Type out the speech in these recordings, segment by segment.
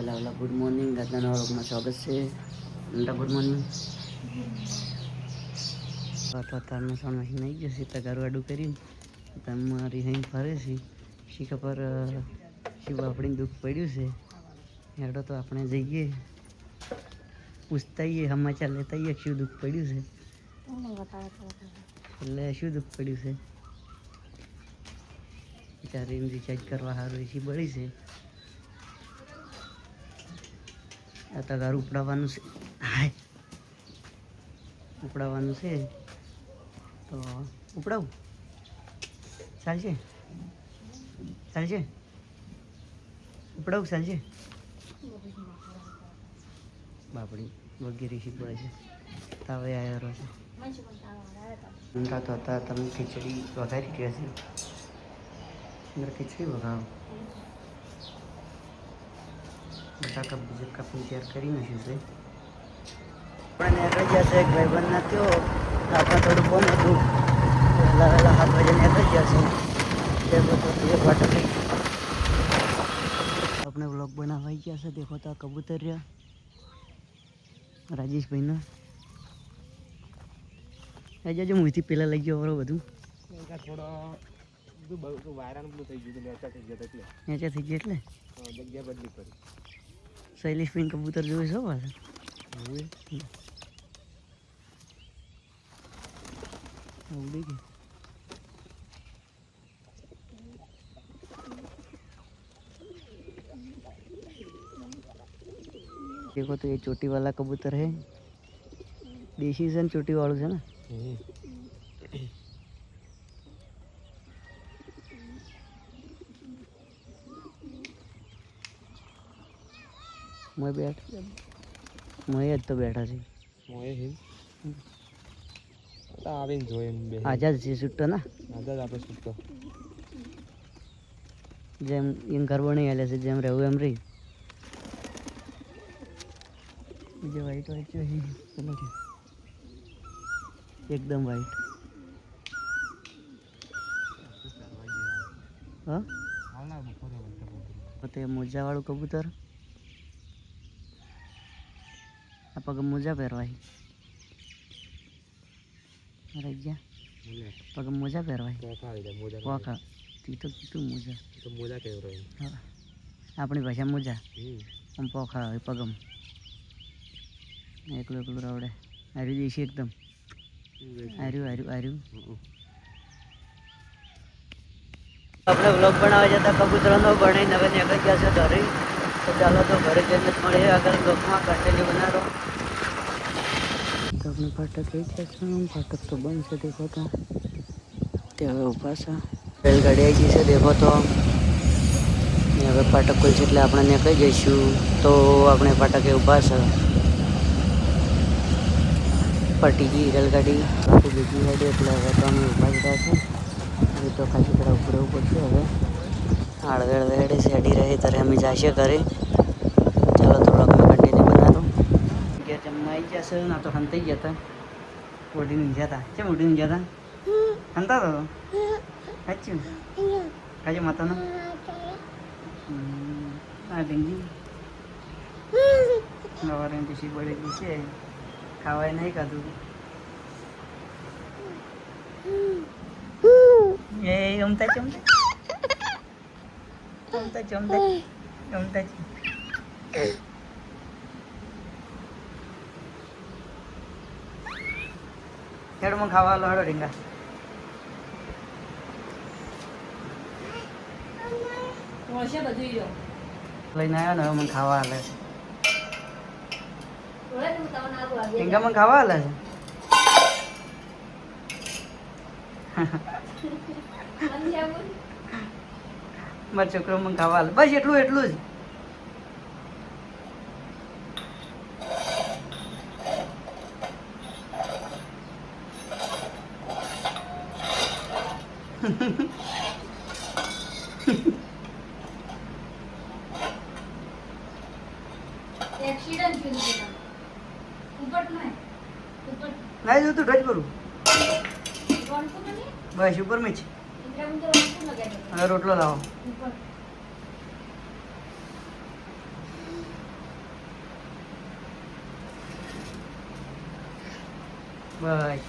Hello good morning આજના નવા વ્લોગમાં સ્વાગત છે ગુડ મોર્નિંગ વાતાવરણમાં સોન નહીં જશે તગારું આડું કરીને તમારી અહીં ફરે છે શી ખબર શિવ આપણે દુઃખ પડ્યું છે હેડો તો આપણે જઈએ પૂછતા આવીએ સમાચાર લેતા આવીએ શું દુઃખ પડ્યું છે એટલે શું દુઃખ પડ્યું છે બિચારીને રિચાર્જ કરવા સારું એસી બળી છે આ તગાર ઉપડાવવાનું છે ઉપડાવવાનું છે તો ઉપડાવું ચાલશે ચાલશે ઉપડાવું ચાલશે બાપડી વગેરે શીખવાય છે તાવે આવ્યો છે ઊંઘા તો હતા તમે ખીચડી વઘારી ગયા છે અંદર ખીચડી વઘારો બટાકા બીજા કાપીને તૈયાર કરી નાખ્યું છે આપણે નીકળી જશે એક ભાઈબંધ ના થયો આપણે થોડું ફોન હતું વહેલા 7 વાગે નીકળી જશે તે બધું એક વાટો થઈ આપણે વ્લોગ બનાવાઈ ગયા છે દેખો તો કબૂતર રહ્યા રાજેશભાઈના એ જજો મુંથી પેલા લઈ ગયો બરો બધું થોડો બધું વાયરાનું બધું થઈ ગયું નેચા થઈ ગયા એટલે નેચા થઈ ગયા એટલે જગ્યા બદલી કરી શૈલેષભાઈ કબૂતર જોયું છો પાછા ઉડી ગઈ देखो तो ये चोटी वाला कबूतर है देसी से चोटी वालों से ना मैं बैठ मैं तो बैठा थी आजाद से छुट्टो ना આઝાદ આપણે છૂટતો જેમ એમ ઘર બની આલે છે જેમ રહેવું એમ રહી બીજો વાઈટ વાઈટ જો ચલો એકદમ વાઈટ હા તે મોજા વાળું કબૂતર આ પગ મોજા પહેરવાય પગ મોજા પહેરવાય પોખા તી તો કીધું મોજા હા આપણી ભાષા મોજા આમ પોખા હોય પગમ એકલું એકલું રાવડે આર્યું દેશી એકદમ આર્યું આપણે વ્લોગ બનાવવા જતા કબૂતરોનો બનાવીને હવે નીકળી ગયા છે ઘરે તો ચાલો તો ઘરે જઈને મળીએ આગળ બ્લોગમાં કન્ટિન્યુ બનાવો તો આપણે ફાટક કઈ છે ફાટક તો બંધ છે દેખો તો તે હવે ઊભા છે રેલગાડી આવી ગઈ છે દેખો તો હવે ફાટક ખુલશે એટલે આપણે નીકળી જઈશું તો આપણે ફાટકે ઊભા છે પટી ગઈ રેલગાડી બીજી ગાડી એટલે હવે તો અમે ઊભા જ રહ્યા છે હવે તો ખાલી પેલા ઉપર રહેવું પડશે હવે આડવેળ વેડે છે અડી રહે ત્યારે અમે જશે ઘરે ચાલો તો બ્લોગમાં કન્ટિન્યુ બનાવો કે જમવા આવી જશે ના તો હંતાઈ ગયા હતા ઓઢીને જતા કેમ ઓઢીને જતા હંતા તો સાચું કાજુ માતાનો હા ડેંગી સવારે પછી બળેલી છે ખાવાય નહીં ખાધું એ ઉમતા હેડમાં ખાવા લો હેડો રીંગા લઈને આવ્યો ને હવે મને ખાવા હાલે રીંગા મને ખાવા હાલે છે મારો છોકરો મને ખાવા હાલે બસ એટલું જ नहीं जो तो ढज करूँ बस ऊपर में रोटलो लाओ બસ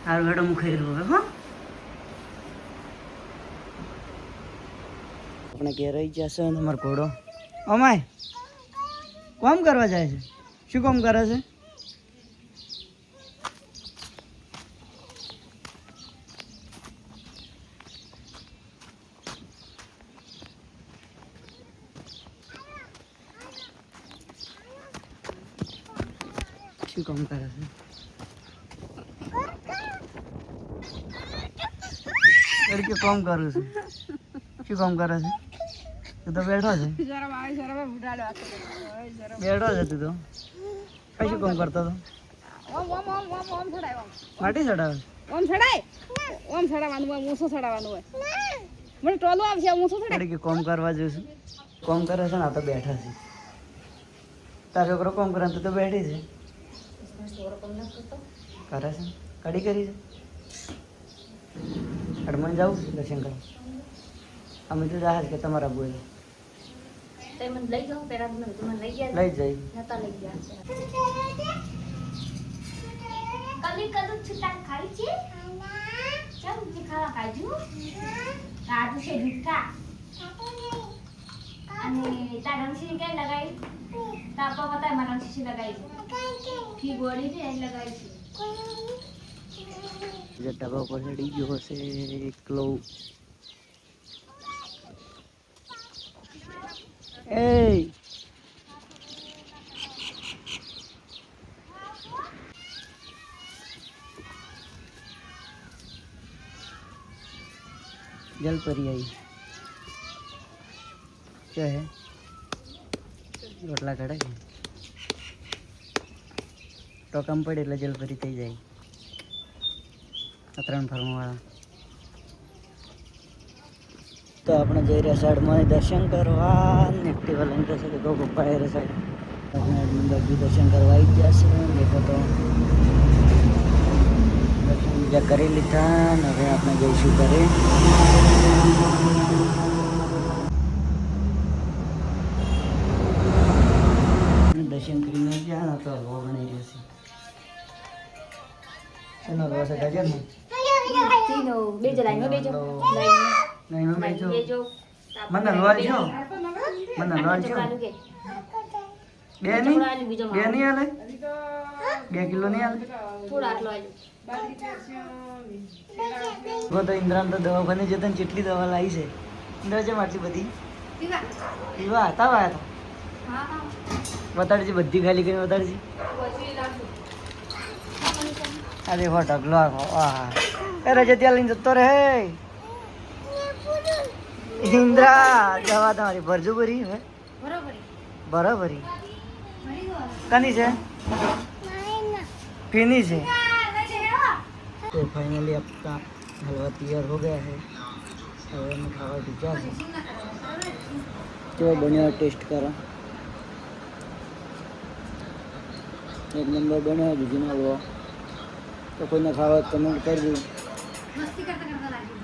સારું હેડો હું ખાઈ લઉં હવે હો. આપણે ઘેર રહી જશે ને અમારો ઘોડો અમાય કામ કરવા જાય છે. શું કામ કરે છે? શું કામ કરે છે? લડકી કામ કરું છું. શું કામ કરે છે? તું તો બેઠો છે. બેઠો છે તું તો. કશું કામ કરતો હતો? માટી ચડાવે. લડકી કામ કરવા જઈશું. કામ કરે છે ને આ તો બેઠા છે. તારો છોકરો કામ કરે તું તો બેઠી છે. કરે છે કડી કરી છે. હડમણ જાઉં દર્શન કરવા. અમે તો જહાજ કે તમારા બોલ લઈ જઈ કલી કલું છુટા ખાઈ છે ચાલ જે ખાવા કાજુ કાજુ છે મીઠા અને તાર રંગસી કઈ લગાઈ તાપા બતા માં રંગસી લગાઈ છે ફી ગોળી છે એ લગાઈ છે જે ટબા પર ચડી ગયો હશે એકલો. એ जलपरी आई क्या है रोटला काढ़े तो कम पड़े એટલે જલપરી થઈ જાય. ત્રણ ફરમાવાળા તો આપણે જઈ રહ્યા સાઈડમાં દર્શન કરવા. એક્ટિવા લઈને જશે તો પપ્પા એ સાઈડ આપણે મંદિર દર્શન કરવા આવી ગયા છે. દેખો તો દર્શન બીજા કરી લીધા ને હવે આપણે જઈશું ઘરે. દર્શન કરીને ગયા તો હલવો બની રહ્યો છે. એનો હલવો છે ગજરનો. બેજો લાઈનમાં બેજો નહીં બેજો મને હલવા છો. મને હલવા છો. બે નહીં હાલે 2 કિલો નહીં હાલે. થોડા આટલો આજો वो तो इंद्रान तो दवाखाने जतन જેટલી દવા લાવી છે. ઇન્દ્રા છે આટલી બધી પીવા હતા આયા હતા. બતાડજી બધી ખાલી કરીને બતાડજી. આ દેખો ઢગલો આહા એ રજે ત્યાં લઈને જતો રહે. ઇન્દ્રા દવા તમારી ભરજો ભરી હવે બરાબરી કની છે पीनी से. तो फाइनली आपका हलवा तैयार हो गया है. હવે અમે ખાવા બીજા છે તો બન્યો ટેસ્ટ કરો. એક નંબર બન્યો બીજીનો હલવો. તો કોઈને ખાવા કમેન્ટ કરજો. મસ્તી કરતા કરતા લાગી